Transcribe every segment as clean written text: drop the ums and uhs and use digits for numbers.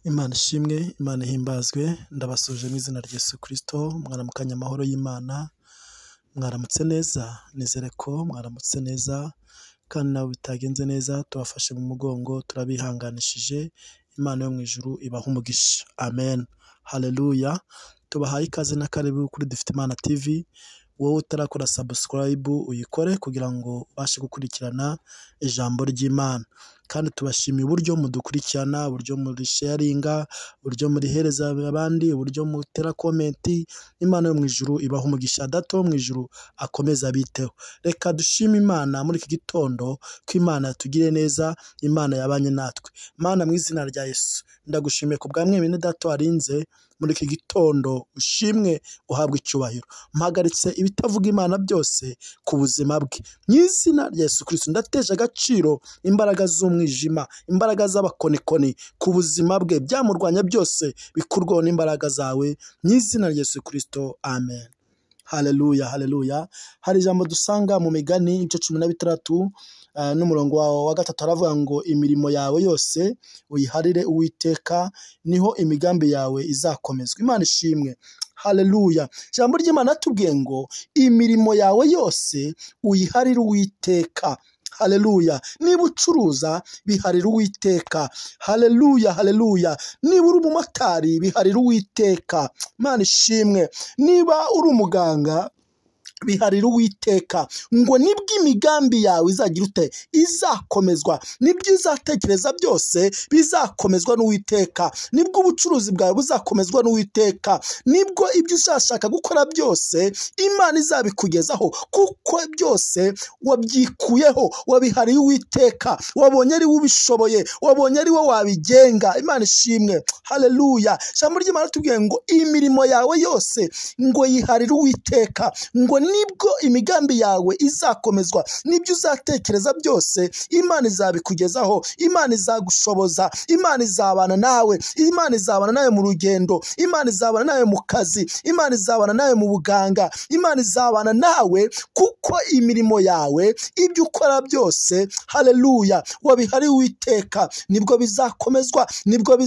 Imana ishimwe, Imana ihimbazwe, ndabasuje mu izina rya Yesu Kristo, mwaramukanye amahoro y'Imana, mwaramutse neza, nizere ko mwaramutse neza, kandi nawe bitagenze neza tubafashe mu mugongo, turabihanganishije, Imana yo mu ijuru ibaha umugisha, amen, haleluya, tubahaye ikaze na karibu kuri Dufite Imana TV, wowe utarakora subscribe uyikore kugira ngo ubashe gukurikirana ijambo ry'Imana, kandi tubashimiye uburyo mudukurikirana, uburyo muri sharinga, uburyo murihereza abandi, uburyo mutera komenti. Imana yo mu ijuru ibaha umugisha, data wo mu ijuru akomeza abiteho. Reka dushime Imana muri iki gitondo ko Imana yatugiriye neza, Imana yabanye natwe. Mana mu izina rya Yesu ndagushimiye ku bwa mwene data warinze muri iki gitondo, ushimwe uhabwe icyubahiro. Mpagaritse ibitavuga Imana byose ku buzima bwe mu izina rya Yesu Kristo. Ndateje agaciro imbaraga z'umwijima, imbaraga z'abakonikoni ku buzima bwe, byamurwanya byose bikurwaho n'imbaraga zawe mu izina rya Yesu Kristo, amen. Haleluya, haleluya. Hari ijambo dusanga mu Migani ibice 16 n'umurongo wa 3 aravuga ngo imirimo yawe yose uyiharire Uwiteka, niho imigambi yawe izakomezwa. Imana ishimwe, haleluya. Ijambo ry'Imana atubwiye ngo imirimo yawe yose uyiharire Uwiteka. Haleluya. Niba ucuruza biharira Uwiteka. Haleluya, haleluya. Niba uri umumotari biharira Uwiteka. Imana ishimwe. Niba uri umuganga biharira Uwiteka, ngo nibwo imigambi yawe izagira ute izakomezwa, nibyo uzatekereza byose bizakomezwa n'Uwiteka, nibwo ubucuruzi bwawe buzakomezwa n'Uwiteka, nibwo ibyo uzashaka gukora byose Imana izabikugezaho, kuko byose wabyikuyeho, wabihariye Uwiteka, wabonye ari we ubishoboye, wabonye ari we wabigenga. Imana ishimwe, haleluya. Ijambo ry'Imana tubwiye ngo imirimo yawe yose ngo yiharire Uwiteka, ngo nibwo imigambi yawe izakomezwa, nibyo uzatekereza byose Imana izabikugezaho, Imana izagushoboza, Imana izabana nawe, Imana izabana nawe mu rugendo, Imana izabana nawe mu kazi, Imana izabana nawe mu buganga, Imana izabana nawe, kuko imirimo yawe ibyo ukora byose, haleluya, wabihariye Uwiteka, nibwo bizakomezwa, nibwo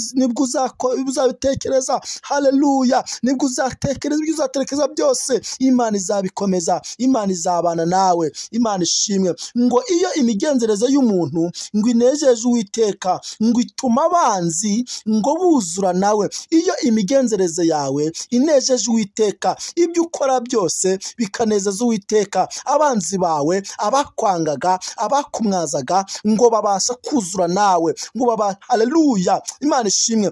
uzabitekereza, haleluya, nibwo uzatekereza ibyo uzatekereza byose Imana izabikomeza, Imana izabana nawe. Imana ishimwe. Ngo iyo imigenzereze y'umuntu ngo inejeje Uwiteka, ngo ituma abanzi ngo buzura nawe. Iyo imigenzereze yawe inejeje Uwiteka, ibyo ukora byose bikanezeza Uwiteka, abanzi bawe, abakwangaga, abakumwazaga ngo babasha kuzura nawe, ngo haleluya. Imana ishimwe.